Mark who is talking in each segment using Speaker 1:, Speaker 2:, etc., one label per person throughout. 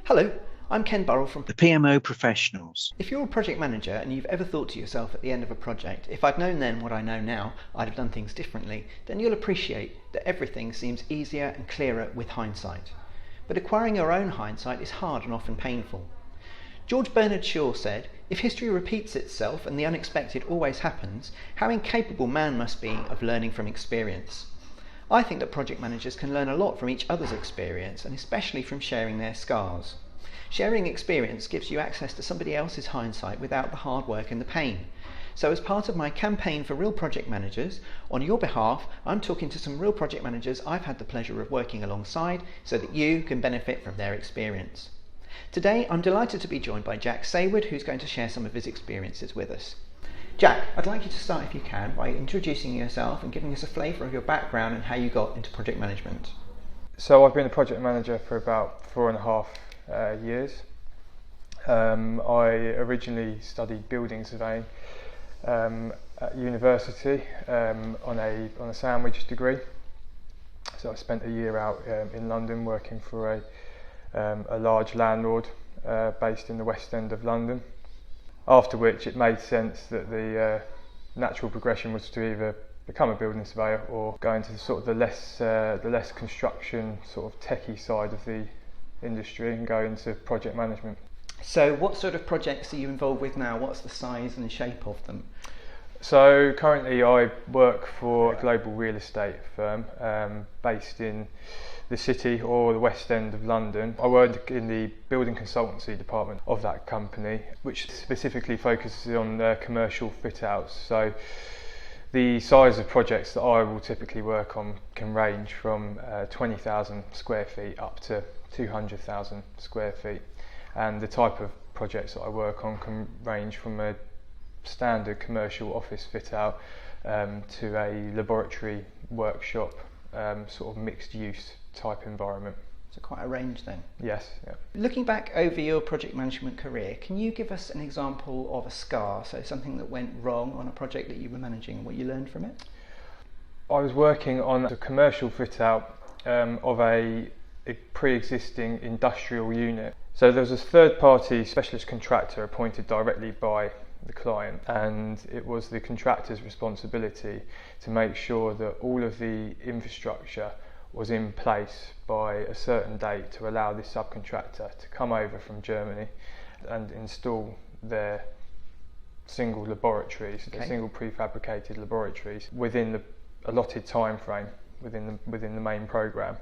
Speaker 1: Hello, I'm Ken Burrell from
Speaker 2: The PMO Professionals.
Speaker 1: If you're a project manager and you've ever thought to yourself at the end of a project, if I'd known then what I know now, I'd have done things differently, then you'll appreciate that everything seems easier and clearer with hindsight. But acquiring your own hindsight is hard and often painful. George Bernard Shaw said, "If history repeats itself and the unexpected always happens, how incapable man must be of learning from experience." I think that project managers can learn a lot from each other's experience, and especially from sharing their scars. Sharing experience gives you access to somebody else's hindsight without the hard work and the pain. So as part of my campaign for real project managers, on your behalf, I'm talking to some real project managers I've had the pleasure of working alongside so that you can benefit from their experience. Today, I'm delighted to be joined by Jack Sayward, who's going to share some of his experiences with us. Jack, I'd like you to start, if you can, by introducing yourself and giving us a flavour of your background and how you got into project management.
Speaker 3: So I've been a project manager for about 4.5 years. I originally studied building surveying at university on a sandwich degree. So I spent a year out in London working for a large landlord based in the West End of London. After which it made sense that the natural progression was to either become a building surveyor or go into the less construction sort of techie side of the industry and go into project management.
Speaker 1: So what sort of projects are you involved with now? What's the size and shape of them?
Speaker 3: So currently I work for a global real estate firm based in the city or the West End of London. I work in the building consultancy department of that company, which specifically focuses on commercial fit outs. So the size of projects that I will typically work on can range from 20,000 square feet up to 200,000 square feet. And the type of projects that I work on can range from a standard commercial office fit out to a laboratory workshop sort of mixed use type environment.
Speaker 1: So quite a range then.
Speaker 3: Yes. Yeah.
Speaker 1: Looking back over your project management career, can you give us an example of a scar, so something that went wrong on a project that you were managing and what you learned from it?
Speaker 3: I was working on a commercial fit out of a pre-existing industrial unit. So there was a third-party specialist contractor appointed directly by the client, and it was the contractor's responsibility to make sure that all of the infrastructure was in place by a certain date to allow this subcontractor to come over from Germany and install their single laboratories, their single prefabricated laboratories within the allotted time frame within the main programme.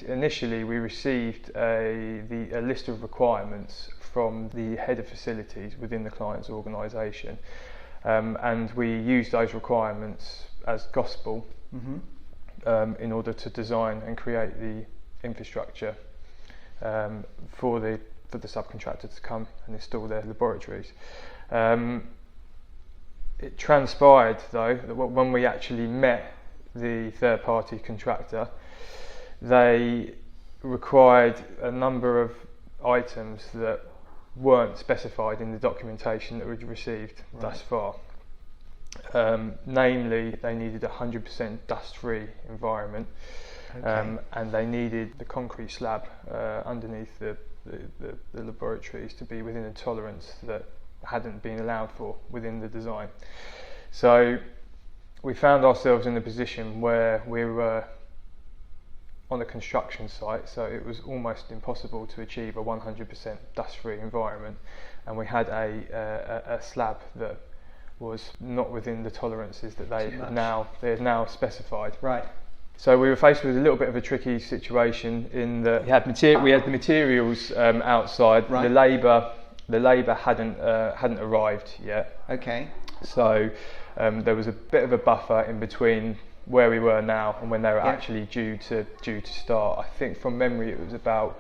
Speaker 3: Initially we received a list of requirements from the head of facilities within the client's organisation, and we used those requirements as gospel in order to design and create the infrastructure for the subcontractor to come and install their laboratories. It transpired though that when we actually met the third party contractor, they required a number of items that weren't specified in the documentation that we'd received thus far. Namely, they needed a 100% dust-free environment, and they needed the concrete slab underneath the laboratories to be within a tolerance that hadn't been allowed for within the design. So we found ourselves in a position where we were on a construction site, so it was almost impossible to achieve a 100% dust-free environment, and we had a slab that was not within the tolerances that they had now specified.
Speaker 1: Right.
Speaker 3: So we were faced with a little bit of a tricky situation in that we had the materials outside.
Speaker 1: Right.
Speaker 3: The labour hadn't arrived yet.
Speaker 1: Okay.
Speaker 3: So there was a bit of a buffer in between where we were now and when they were actually due to start. I think from memory it was about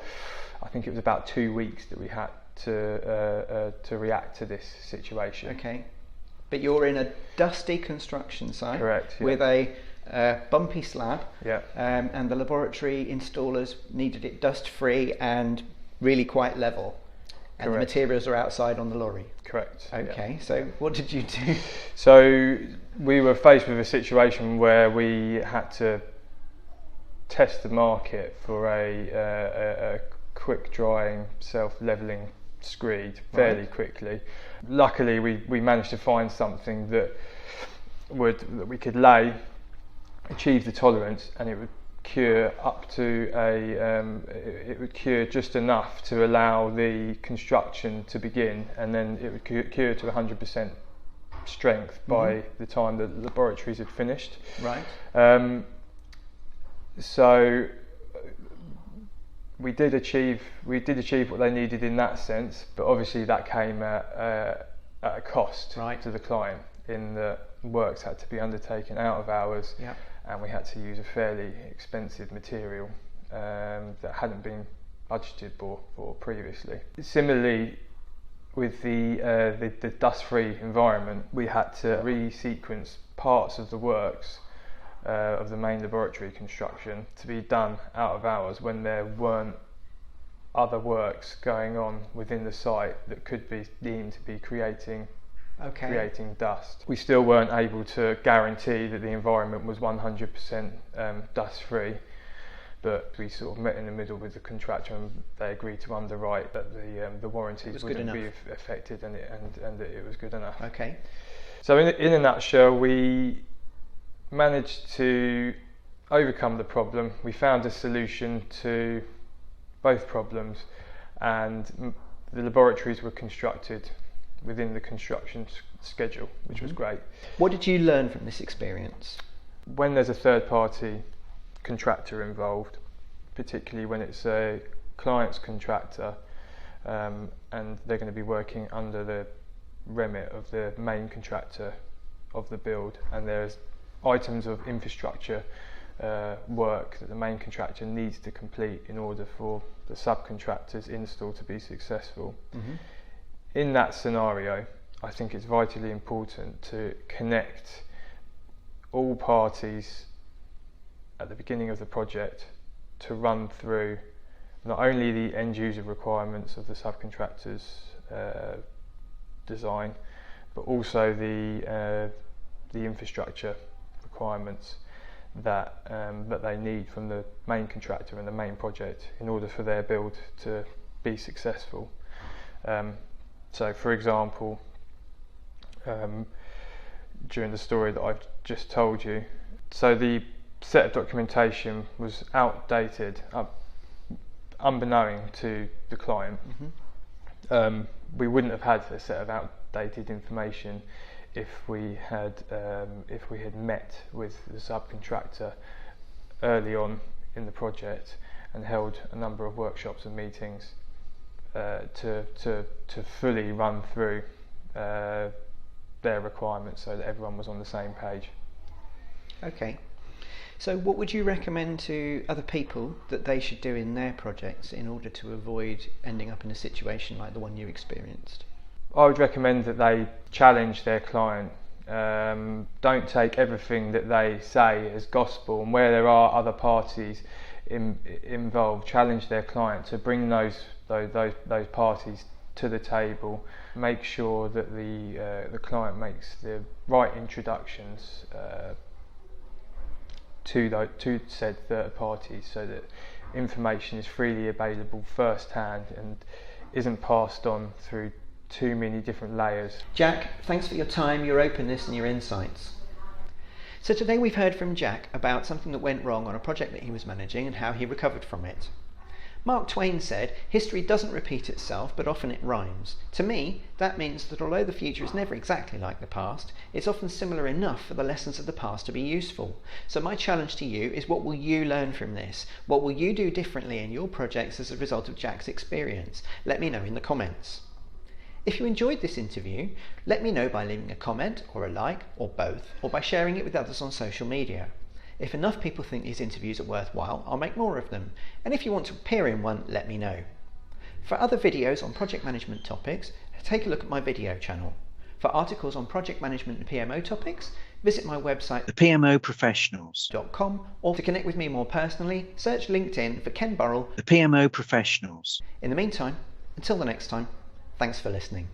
Speaker 3: 2 weeks that we had to react to this situation.
Speaker 1: Okay. But you're in a dusty construction site.
Speaker 3: Correct. Yeah.
Speaker 1: With a bumpy slab.
Speaker 3: Yeah.
Speaker 1: And the laboratory installers needed it dust free and really quite level. And the materials are outside on the lorry.
Speaker 3: Correct.
Speaker 1: Okay,
Speaker 3: yeah.
Speaker 1: so what did you do?
Speaker 3: So we were faced with a situation where we had to test the market for a quick drying, self-leveling screed fairly quickly. Luckily we managed to find something that we could lay, achieve the tolerance, and it would cure up to it would cure just enough to allow the construction to begin, and then it would cure to 100% strength by the time the laboratories had finished.
Speaker 1: Right.
Speaker 3: So we did achieve what they needed in that sense, but obviously that came at a cost to the client, in that works had to be undertaken out of hours.
Speaker 1: Yeah.
Speaker 3: And we had to use a fairly expensive material that hadn't been budgeted for previously. Similarly, with the dust-free environment, we had to re-sequence parts of the works of the main laboratory construction to be done out of hours when there weren't other works going on within the site that could be deemed to be creating dust. We still weren't able to guarantee that the environment was 100% dust free, but we sort of met in the middle with the contractor, and they agreed to underwrite that the warranties wouldn't be affected, and that it was good enough.
Speaker 1: Okay.
Speaker 3: So in a nutshell, we managed to overcome the problem. We found a solution to both problems, and the laboratories were constructed within the construction schedule, which was great.
Speaker 1: What did you learn from this experience?
Speaker 3: When there's a third-party contractor involved, particularly when it's a client's contractor, and they're going to be working under the remit of the main contractor of the build, and there's items of infrastructure work that the main contractor needs to complete in order for the subcontractor's install to be successful. In that scenario, I think it's vitally important to connect all parties at the beginning of the project to run through not only the end user requirements of the subcontractor's design, but also the infrastructure requirements that they need from the main contractor and the main project in order for their build to be successful. So, for example, during the story that I've just told you, so the set of documentation was outdated, unbeknown to the client. We wouldn't have had a set of outdated information if we had met with the subcontractor early on in the project and held a number of workshops and meetings to fully run through their requirements so that everyone was on the same page.
Speaker 1: Okay. So what would you recommend to other people that they should do in their projects in order to avoid ending up in a situation like the one you experienced?
Speaker 3: I would recommend that they challenge their client. Don't take everything that they say as gospel, and where there are other parties involved, challenge their client to bring those parties to the table. Make sure that the client makes the right introductions to said third parties, so that information is freely available first hand and isn't passed on through too many different layers.
Speaker 1: Jack, thanks for your time, your openness and your insights. So today we've heard from Jack about something that went wrong on a project that he was managing and how he recovered from it. Mark Twain said, "History doesn't repeat itself, but often it rhymes." To me, that means that although the future is never exactly like the past, it's often similar enough for the lessons of the past to be useful. So my challenge to you is, what will you learn from this? What will you do differently in your projects as a result of Jack's experience? Let me know in the comments. If you enjoyed this interview, let me know by leaving a comment or a like or both, or by sharing it with others on social media. If enough people think these interviews are worthwhile, I'll make more of them, and if you want to appear in one, let me know. For other videos on project management topics, take a look at my video channel. For articles on project management and PMO topics, visit my website
Speaker 2: thepmoprofessionals.com,
Speaker 1: or to connect with me more personally, search LinkedIn for Ken Burrell.
Speaker 2: The PMO Professionals.
Speaker 1: In the meantime, until the next time, thanks for listening.